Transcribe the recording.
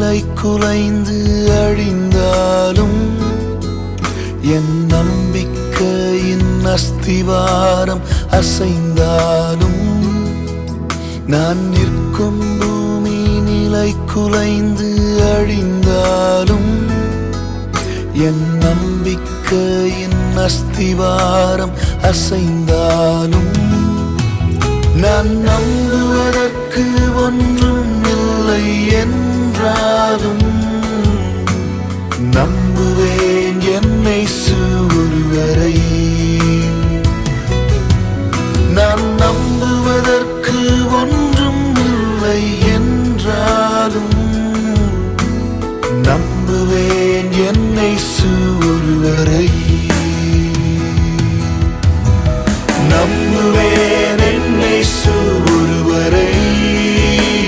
நிலை குலைந்து அழிந்தாலும் என் நம்பிக்கையின் அஸ்திவாரம் அசைந்தாலும் நான் நிற்கும் பூமி நிலை குலைந்து அழிந்தாலும் என் நம்பிக்கையின் அஸ்திவாரம் அசைந்தாலும் நான் நம்புவதற்கு ஒன்றும் இல்லை என்றாலும் நம்புவேன் என்னை ஒருவரை. நான் நம்புவதற்கு ஒன்றும் இல்லை என்றாலும் நம்புவேன் என்னை ஒருவரை.